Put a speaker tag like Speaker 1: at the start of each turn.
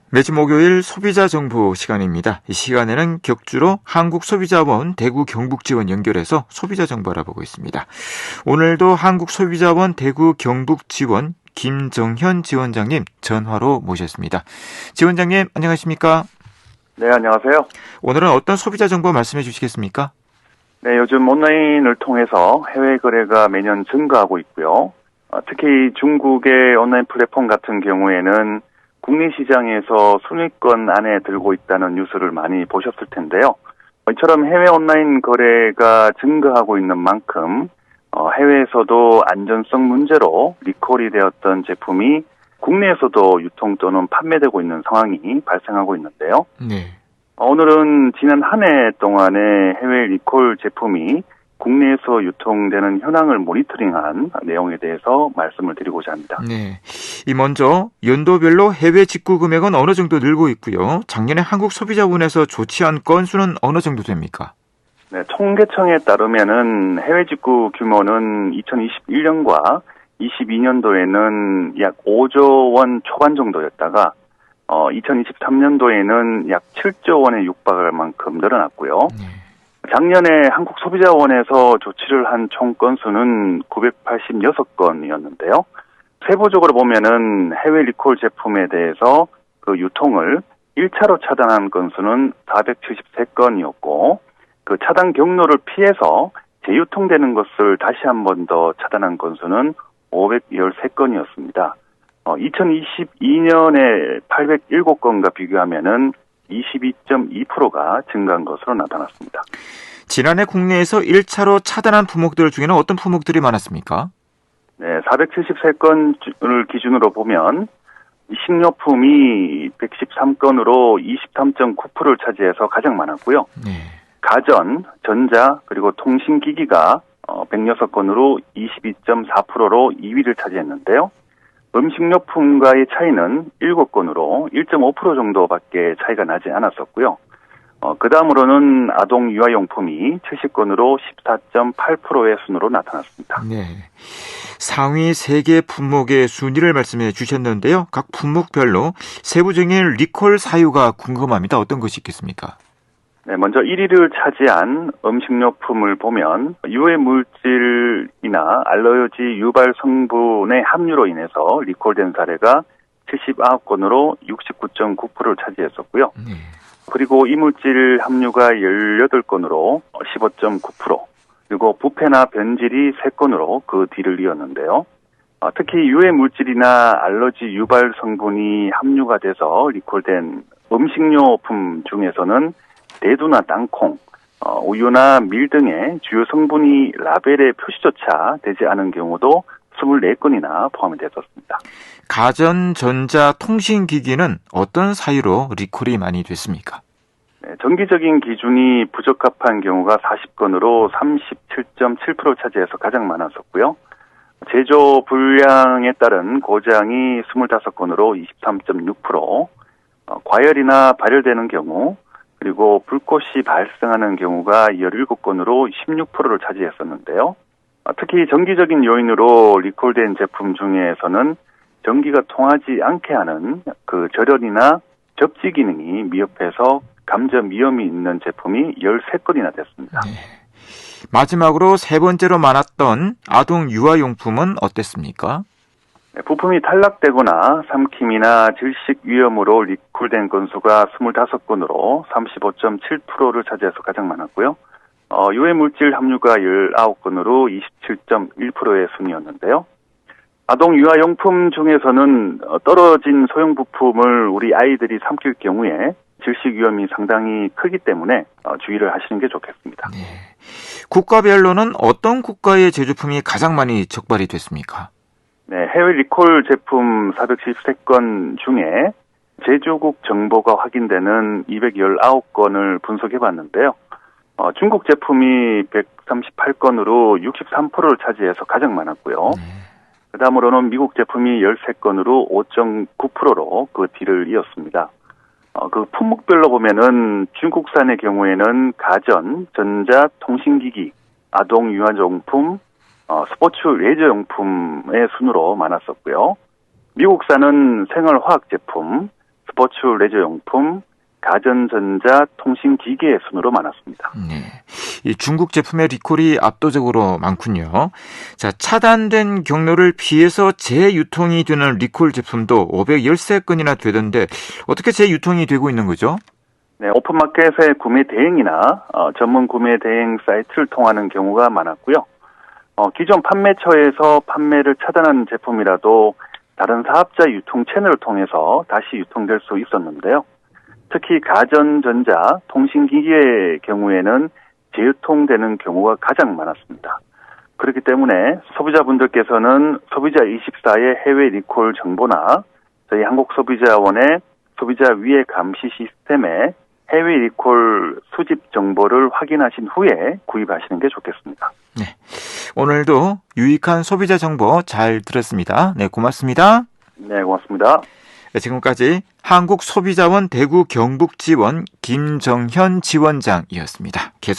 Speaker 1: 매주 목요일 소비자 정보 시간입니다. 이 시간에는 격주로 한국소비자원 대구 경북지원 연결해서 소비자 정보 알아보고 있습니다. 오늘도 한국소비자원 대구 경북지원 김정현 지원장님 전화로 모셨습니다. 지원장님 안녕하십니까?
Speaker 2: 네, 안녕하세요.
Speaker 1: 오늘은 어떤 소비자 정보 말씀해 주시겠습니까?
Speaker 2: 네, 요즘 온라인을 통해서 해외 거래가 매년 증가하고 있고요. 특히 중국의 온라인 플랫폼 같은 경우에는 국내 시장에서 순위권 안에 들고 있다는 뉴스를 많이 보셨을 텐데요. 이처럼 해외 온라인 거래가 증가하고 있는 만큼 해외에서도 안전성 문제로 리콜이 되었던 제품이 국내에서도 유통 또는 판매되고 있는 상황이 발생하고 있는데요.
Speaker 1: 네.
Speaker 2: 오늘은 지난 한 해 동안의 해외 리콜 제품이 국내에서 유통되는 현황을 모니터링한 내용에 대해서 말씀을 드리고자 합니다.
Speaker 1: 네. 먼저 연도별로 해외 직구 금액은 어느 정도 늘고 있고요. 작년에 한국소비자원에서 조치한 건수는 어느 정도 됩니까?
Speaker 2: 네, 통계청에 따르면은 해외 직구 규모는 2021년과 22년도에는 약 5조 원 초반 정도였다가 2023년도에는 약 7조 원에 육박할 만큼 늘어났고요. 작년에 한국소비자원에서 조치를 한 총 건수는 986건이었는데요. 세부적으로 보면은 해외 리콜 제품에 대해서 그 유통을 1차로 차단한 건수는 473건이었고, 그 차단 경로를 피해서 재유통되는 것을 다시 한 번 더 차단한 건수는 513건이었습니다. 2022년에 807건과 비교하면은 22.2%가 증가한 것으로 나타났습니다.
Speaker 1: 지난해 국내에서 1차로 차단한 품목들 중에는 어떤 품목들이 많았습니까?
Speaker 2: 네, 473건을 기준으로 보면 식료품이 113건으로 23.9%를 차지해서 가장 많았고요.
Speaker 1: 네.
Speaker 2: 가전, 전자, 그리고 통신기기가 106건으로 22.4%로 2위를 차지했는데요. 음식료품과의 차이는 7건으로 1.5% 정도밖에 차이가 나지 않았었고요. 그 다음으로는 아동 유아용품이 70건으로 14.8%의 순으로 나타났습니다.
Speaker 1: 네. 상위 3개 품목의 순위를 말씀해 주셨는데요. 각 품목별로 세부적인 리콜 사유가 궁금합니다. 어떤 것이 있겠습니까?
Speaker 2: 네, 먼저 1위를 차지한 음식료품을 보면 유해 물질이나 알러지 유발 성분의 함유로 인해서 리콜된 사례가 79건으로 69.9%를 차지했었고요. 그리고 이물질 함유가 18건으로 15.9%, 그리고 부패나 변질이 3건으로 그 뒤를 이었는데요. 특히 유해 물질이나 알러지 유발 성분이 함유가 돼서 리콜된 음식료품 중에서는 대두나 땅콩, 우유나 밀 등의 주요 성분이 라벨의 표시조차 되지 않은 경우도 24건이나 포함이 됐었습니다. 가전,
Speaker 1: 전자, 통신기기는 어떤 사유로 리콜이 많이 됐습니까?
Speaker 2: 네, 정기적인 기준이 부적합한 경우가 40건으로 37.7%를 차지해서 가장 많았었고요. 제조 불량에 따른 고장이 25건으로 23.6%, 과열이나 발열되는 경우, 그리고 불꽃이 발생하는 경우가 17건으로 16%를 차지했었는데요. 특히 정기적인 요인으로 리콜된 제품 중에서는 전기가 통하지 않게 하는 그 절연이나 접지 기능이 미흡해서 감전 위험이 있는 제품이 13건이나 됐습니다.
Speaker 1: 네. 마지막으로 세 번째로 많았던 아동 유아용품은 어땠습니까?
Speaker 2: 부품이 탈락되거나 삼킴이나 질식 위험으로 리콜된 건수가 25건으로 35.7%를 차지해서 가장 많았고요. 유해 물질 함유가 19건으로 27.1%의 순이었는데요. 아동 유아용품 중에서는 떨어진 소형 부품을 우리 아이들이 삼킬 경우에 질식 위험이 상당히 크기 때문에 주의를 하시는 게 좋겠습니다.
Speaker 1: 네. 국가별로는 어떤 국가의 제조품이 가장 많이 적발이 됐습니까?
Speaker 2: 네, 해외 리콜 제품 413건 중에 제조국 정보가 확인되는 219건을 분석해봤는데요. 중국 제품이 138건으로 63%를 차지해서 가장 많았고요. 그 다음으로는 미국 제품이 13건으로 5.9%로 그 뒤를 이었습니다. 그 품목별로 보면은 중국산의 경우에는 가전, 전자, 통신기기, 아동 유아용품, 스포츠 레저용품의 순으로 많았었고요. 미국산은 생활화학 제품, 스포츠 레저용품, 가전전자, 통신기계 순으로 많았습니다.
Speaker 1: 네. 이 중국 제품의 리콜이 압도적으로 많군요. 자, 차단된 경로를 피해서 재유통이 되는 리콜 제품도 513건이나 되던데 어떻게 재유통이 되고 있는 거죠?
Speaker 2: 네, 오픈마켓의 구매 대행이나 전문 구매 대행 사이트를 통하는 경우가 많았고요. 기존 판매처에서 판매를 차단한 제품이라도 다른 사업자 유통 채널을 통해서 다시 유통될 수 있었는데요. 특히 가전전자, 통신기기의 경우에는 재유통되는 경우가 가장 많았습니다. 그렇기 때문에 소비자분들께서는 소비자24의 해외 리콜 정보나 저희 한국소비자원의 소비자 위해 감시 시스템에 해외 리콜 수집 정보를 확인하신 후에 구입하시는 게 좋겠습니다.
Speaker 1: 네. 오늘도 유익한 소비자 정보 잘 들었습니다. 네, 고맙습니다.
Speaker 2: 네, 고맙습니다.
Speaker 1: 네, 지금까지 한국소비자원 대구 경북지원 김정현 지원장이었습니다. 계속